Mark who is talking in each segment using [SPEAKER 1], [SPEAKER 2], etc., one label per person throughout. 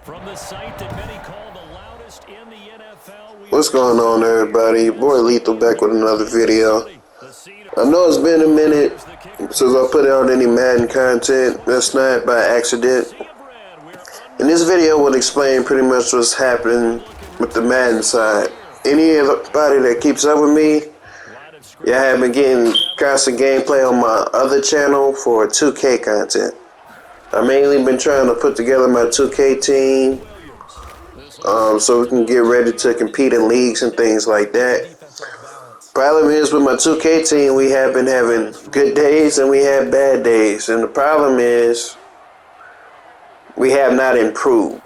[SPEAKER 1] From the site that many call the loudest in the NFL.
[SPEAKER 2] What's going on, everybody? Your boy Lethal back with another video. I know it's been a minute since I put out any Madden content. That's not by accident. And this video will explain pretty much what's happening with the Madden side. Anybody that keeps up with me, y'all have been getting constant gameplay on my other channel for 2K content. I've mainly been trying to put together my 2K team so we can get ready to compete in leagues and things like that. Problem is with my 2K team, we have been having good days and we have bad days. And the problem is we have not improved.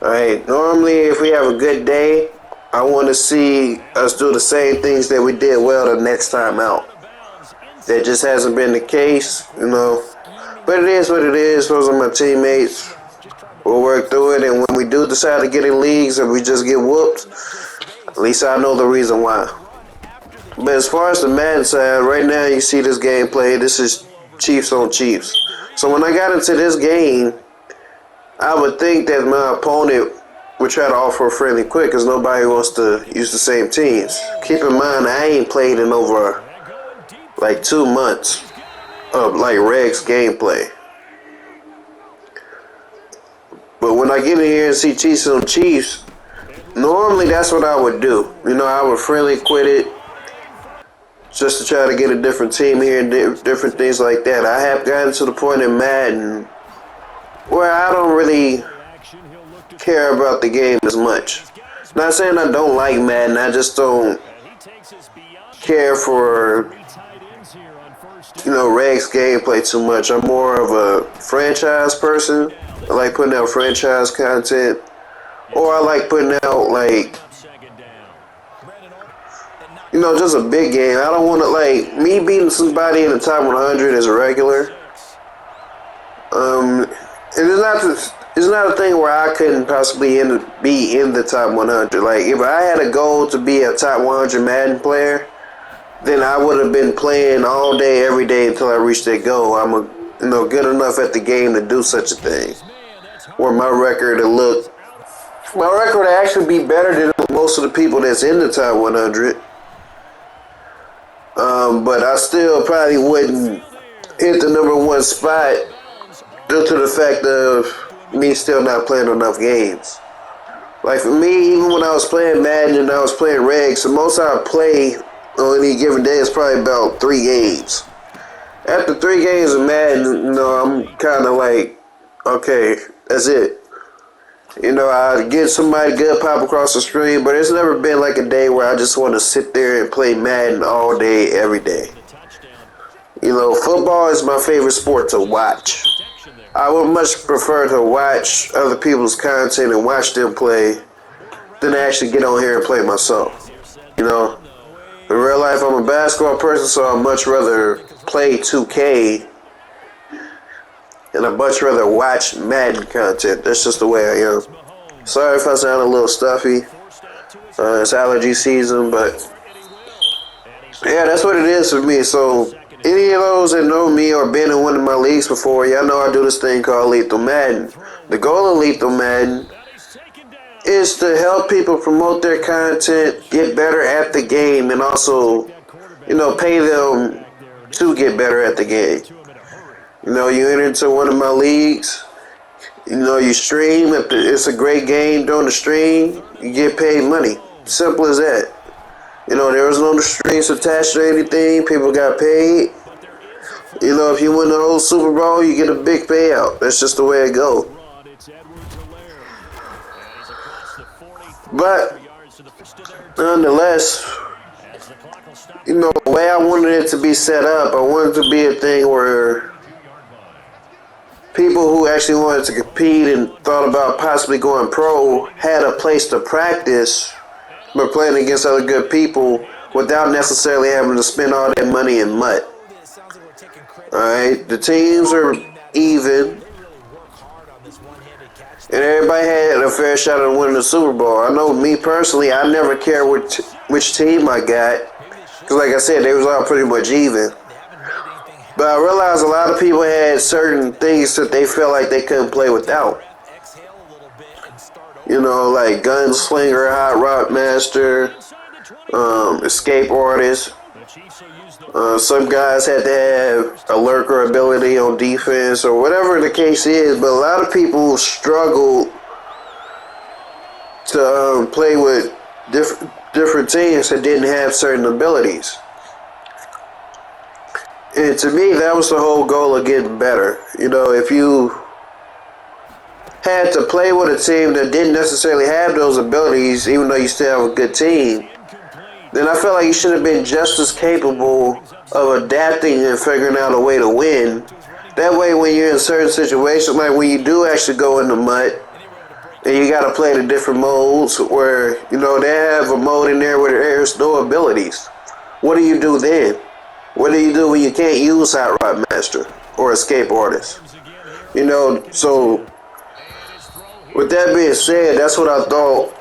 [SPEAKER 2] Alright, normally if we have a good day, I want to see us do the same things that we did well the next time out. That just hasn't been the case, you know. But it is what it is. Those are my teammates. We'll work through it, and when we do decide to get in leagues and we just get whooped, at least I know the reason why. But as far as the Madden side, right now you see this gameplay. This is Chiefs on Chiefs. So when I got into this game, I would think that my opponent would try to offer a friendly quick because nobody wants to use the same teams. Keep in mind, I ain't played in over like 2 months of like Reg's gameplay. But when I get in here and see Chiefs on Chiefs, normally that's what I would do. You know, I would friendly quit it just to try to get a different team here and different things like that. I have gotten to the point in Madden where I don't really care about the game as much. Not saying I don't like Madden, I just don't care for, you know, Reg's gameplay too much. I'm more of a franchise person. I like putting out franchise content, or I like putting out, like, you know, just a big game. I don't want to, like, me beating somebody in the top 100 is regular. And it's not a thing where I couldn't possibly be in the top 100. Like, if I had a goal to be a top 100 Madden player, then I would have been playing all day, every day until I reached that goal. I'm good enough at the game to do such a thing. Where my record would actually be better than most of the people that's in the top 100. But I still probably wouldn't hit the #1 spot due to the fact of me still not playing enough games. Like for me, even when I was playing Madden and I was playing Reg, so most I play on any given day is probably about 3 games. After 3 games of Madden, you know, I'm kind of like, okay, that's it. You know, I get somebody good pop across the screen, but it's never been like a day where I just want to sit there and play Madden all day, every day. You know, football is my favorite sport to watch. I would much prefer to watch other people's content and watch them play than to actually get on here and play myself. You know, in real life, I'm a basketball person, so I'd much rather play 2K and I'd much rather watch Madden content. That's just the way I am. Sorry if I sound a little stuffy. It's allergy season, but yeah, that's what it is for me. So any of those that know me or been in one of my leagues before, y'all know I do this thing called Lethal Madden. The goal of Lethal Madden is to help people promote their content, get better at the game, and also, you know, pay them to get better at the game. You know, you enter into one of my leagues, you know, you stream. If it's a great game during the stream, you get paid money. Simple as that. You know, there was no strings attached to anything. People got paid. You know, if you win the whole Super Bowl, you get a big payout. That's just the way it goes. But nonetheless, you know, the way I wanted it to be set up, I wanted it to be a thing where people who actually wanted to compete and thought about possibly going pro had a place to practice by playing against other good people without necessarily having to spend all that money in mud. Alright, the teams are even, and everybody had a fair shot at winning the Super Bowl. I know me personally, I never care which team I got, because like I said, they was all pretty much even. But I realized a lot of people had certain things that they felt like they couldn't play without. You know, like gunslinger, hot rod master, escape artist. Some guys had to have a lurker ability on defense or whatever the case is. But a lot of people struggled to play with different teams that didn't have certain abilities. And to me, that was the whole goal of getting better. You know, if you had to play with a team that didn't necessarily have those abilities, even though you still have a good team, then I felt like you should have been just as capable of adapting and figuring out a way to win. That way, when you're in certain situations, like when you do actually go in the mud, and you got to play the different modes where, you know, they have a mode in there where there's no abilities. What do you do then? What do you do when you can't use Hot Rod Master or Escape Artist? You know, so with that being said, that's what I thought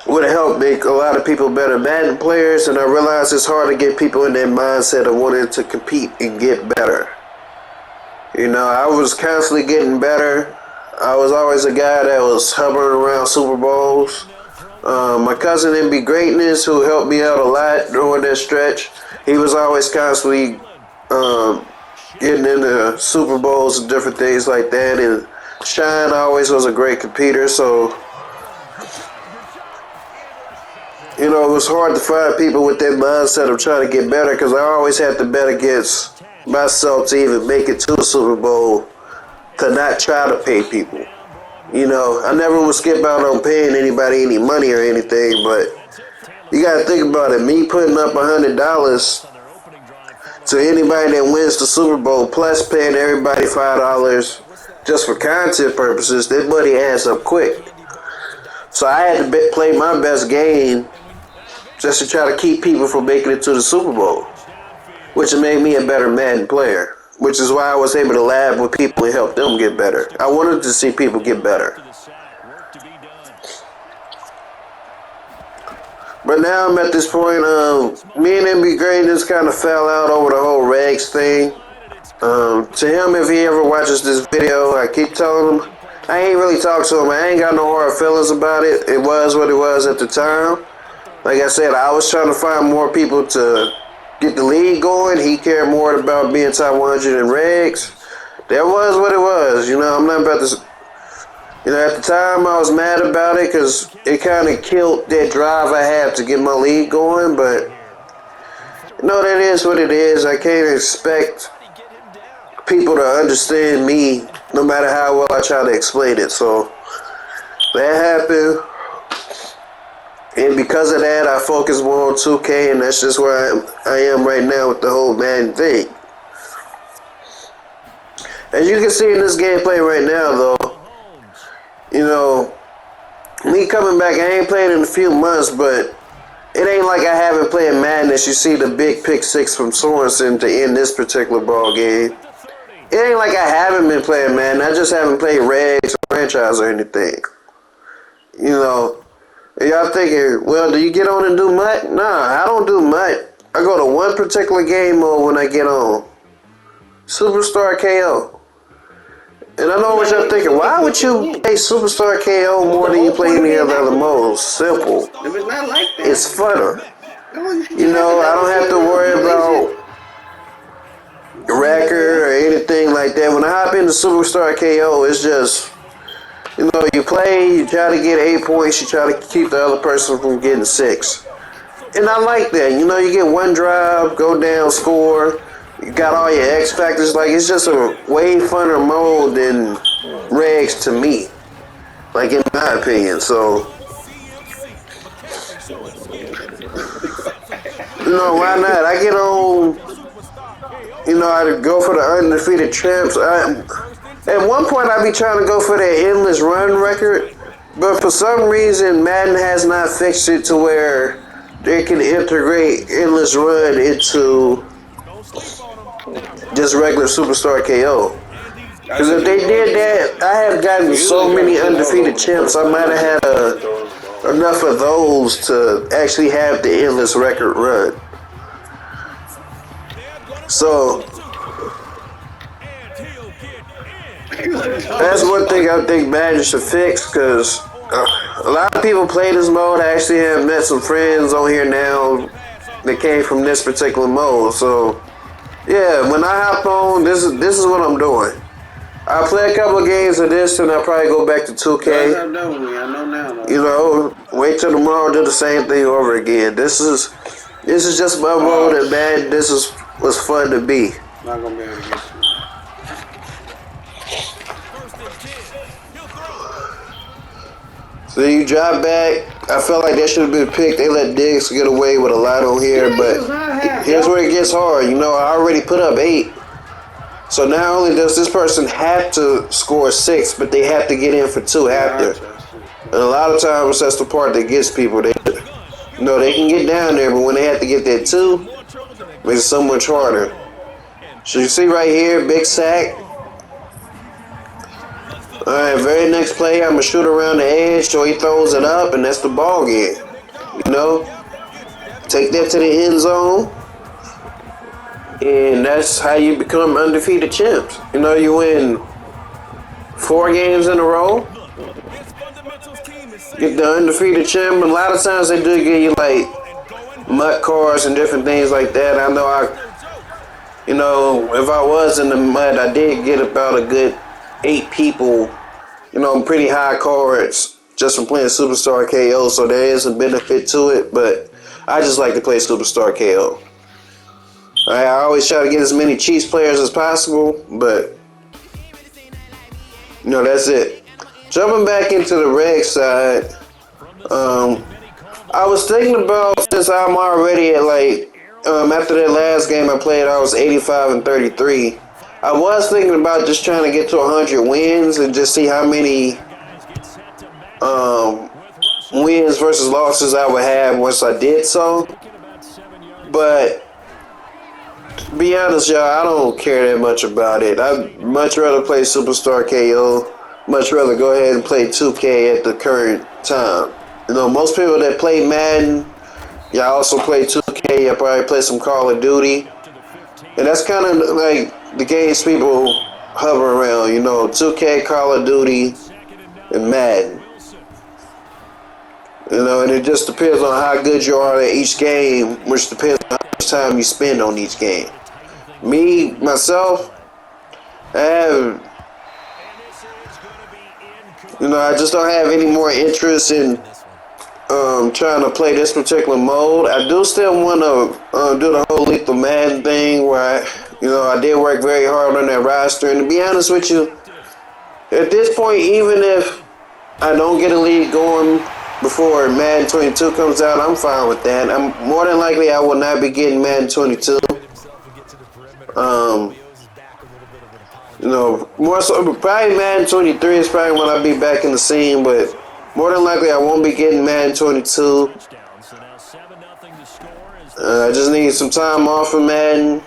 [SPEAKER 2] would help make a lot of people better Madden players, and I realized it's hard to get people in that mindset of wanting to compete and get better. You know, I was constantly getting better. I was always a guy that was hovering around Super Bowls. My cousin MB Greatness, who helped me out a lot during that stretch, he was always constantly getting into Super Bowls and different things like that. And Shine always was a great competitor, so you know, it was hard to find people with that mindset of trying to get better because I always had to bet against myself to even make it to the Super Bowl, to not try to pay people. You know, I never would skip out on paying anybody any money or anything, but you got to think about it. Me putting up $100 to anybody that wins the Super Bowl, plus paying everybody $5 just for content purposes, that money adds up quick. So I had to play my best game just to try to keep people from making it to the Super Bowl, which made me a better Madden player, which is why I was able to laugh with people and help them get better. I wanted to see people get better. But now I'm at this point, me and MB Greatness kind of fell out over the whole Regs thing. To him, if he ever watches this video, I keep telling him, I ain't really talked to him. I ain't got no hard feelings about it. It was what it was at the time. Like I said, I was trying to find more people to get the league going. He cared more about being top 100 in Regs. That was what it was. You know, I'm not about to... You know, at the time, I was mad about it because it kind of killed that drive I have to get my league going. But, you know, that is what it is. I can't expect people to understand me no matter how well I try to explain it. So, that happened. And because of that, I focus more on 2K, and that's just where I am right now with the whole Madden thing. As you can see in this gameplay right now, though, you know, me coming back, I ain't played in a few months, but it ain't like I haven't played Madden as you see the big pick six from Sorensen to end this particular ball game. It ain't like I haven't been playing Madden. I just haven't played Regs or franchise or anything. You know, y'all thinking, well, do you get on and do MUT? Nah, I don't do MUT. I go to one particular game mode when I get on. Superstar KO. And I know what y'all thinking. Why would you play Superstar KO more than you play any of the other modes? Simple. It's funner. You know, I don't have to worry about record or anything like that. When I hop into Superstar KO, it's just, you know, you play, you try to get 8 points, you try to keep the other person from getting 6. And I like that. You know, you get one drive, go down, score. You got all your X factors. Like, it's just a way funner mode than Regs to me. Like, in my opinion. So, you know, why not? I get on, you know, I go for the undefeated champs. At one point, I'd be trying to go for that endless run record. But for some reason, Madden has not fixed it to where they can integrate endless run into just regular Superstar KO. Because if they did that, I have gotten so many undefeated champs, I might have had enough of those to actually have the endless record run. So, That's one thing I think Madden should fix because a lot of people play this mode. I actually have met some friends on here now that came from this particular mode. So yeah, when I hop on, this is what I'm doing. I play a couple of games of this, and I'll probably go back to 2K.
[SPEAKER 3] I know now.
[SPEAKER 2] You know, wait till tomorrow, do the same thing over again. This is just my mode, and man, this was fun to be.
[SPEAKER 3] Not gonna be able to get you.
[SPEAKER 2] So you drop back. I felt like that should have been picked. They let Diggs get away with a lot on here, but here's where it gets hard. You know, I already put up 8. So not only does this person have to score 6, but they have to get in for 2 after. And a lot of times that's the part that gets people. They can get down there, but when they have to get that 2, it makes it so much harder. So you see right here, big sack. Alright, very next play, I'm going to shoot around the edge so he throws it up, and that's the ball game. You know? Take that to the end zone. And that's how you become undefeated champs. You know, you win 4 games in a row. Get the undefeated champ. A lot of times they do give you like mud cars and different things like that. I know if I was in the mud, I did get about a good 8 people, pretty high cards just from playing Superstar KO. So there is a benefit to it, but I just like to play Superstar KO. I always try to get as many Chiefs players as possible, but that's it. Jumping back into the reg side, I was thinking about, since I'm already at after that last game I played, I was 85-33. I was thinking about just trying to get to 100 wins and just see how many wins versus losses I would have once I did so. But to be honest, y'all, I don't care that much about it. I'd much rather play Superstar KO. Much rather go ahead and play 2K at the current time. Most people that play Madden, y'all also play 2K. Y'all probably play some Call of Duty. And that's kind of like the games people hover around. 2K, Call of Duty, and Madden. And it just depends on how good you are at each game, which depends on how much time you spend on each game. Me, myself, I just don't have any more interest in trying to play this particular mode. I do still want to do the whole Lethal Madden thing where I did work very hard on that roster. And to be honest with you, at this point, even if I don't get a league going before Madden 22 comes out, I'm fine with that. I'm more than likely I will not be getting Madden 22. More so, probably Madden 23 is probably when I'll be back in the scene, but more than likely I won't be getting Madden 22. I just need some time off of Madden.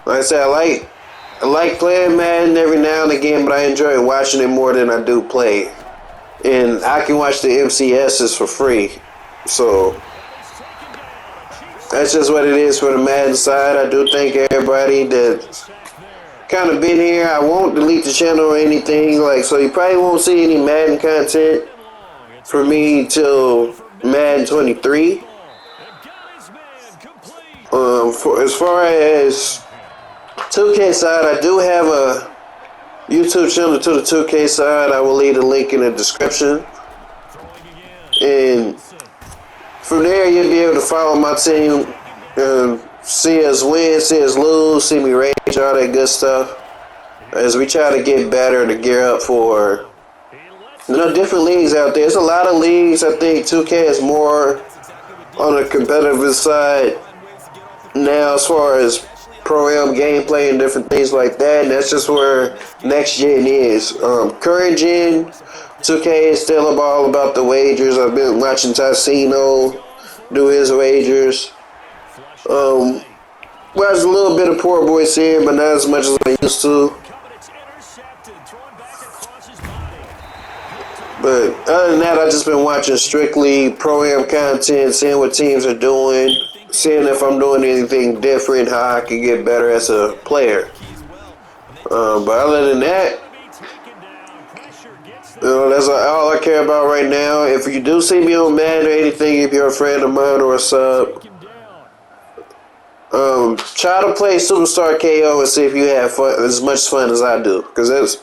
[SPEAKER 2] Like I said, I like playing Madden every now and again, but I enjoy watching it more than I do play. And I can watch the MCSs for free. So that's just what it is for the Madden side. I do thank everybody that kind of been here. I won't delete the channel or anything. So you probably won't see any Madden content for me till Madden 23. As far as 2K side, I do have a YouTube channel to the 2K side. I will leave a link in the description. And from there, you'll be able to follow my team, see us win, see us lose, see me rage, all that good stuff. As we try to get better to gear up for different leagues out there. There's a lot of leagues. I think 2K is more on the competitive side now as far as Pro-Am gameplay and different things like that. And that's just where next gen is. Current gen, 2K is still all about the wagers. I've been watching Tassino do his wagers. Watched a little bit of Poor Boys here, but not as much as I used to. But other than that, I've just been watching strictly Pro-Am content, seeing what teams are doing, seeing if I'm doing anything different, how I can get better as a player. But other than that, You know, that's all I care about right now. If you do see me on Madden or anything, if you're a friend of mine or a sub, try to play Superstar KO and see if you have fun, as much fun as I do. Because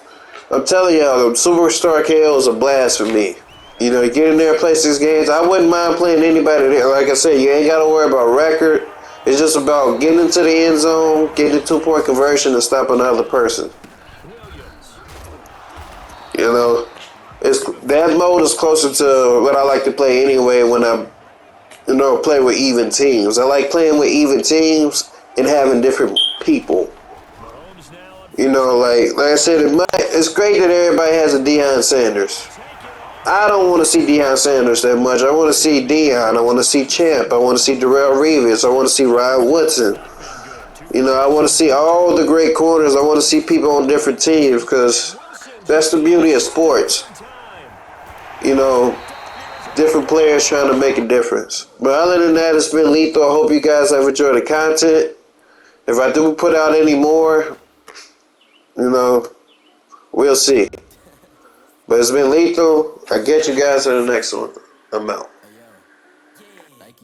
[SPEAKER 2] I'm telling y'all, Superstar KO is a blast for me. You know, you get in there and play 6 games. I wouldn't mind playing anybody there. Like I said, you ain't got to worry about record. It's just about getting into the end zone, getting a 2-point conversion, and stopping the other person. You know, that mode is closer to what I like to play anyway when I, play with even teams. I like playing with even teams and having different people. You know, like I said, it's great that everybody has a Deion Sanders. I don't want to see Deion Sanders that much. I want to see Deion. I want to see Champ. I want to see Darrell Reeves. I want to see Ryan Woodson. You know, I want to see all the great corners. I want to see people on different teams because that's the beauty of sports. You know, different players trying to make a difference. But other than that, it's been lethal. I hope you guys have enjoyed the content. If I do put out any more, we'll see. But it's been lethal. I'll get you guys in the next one. I'm out.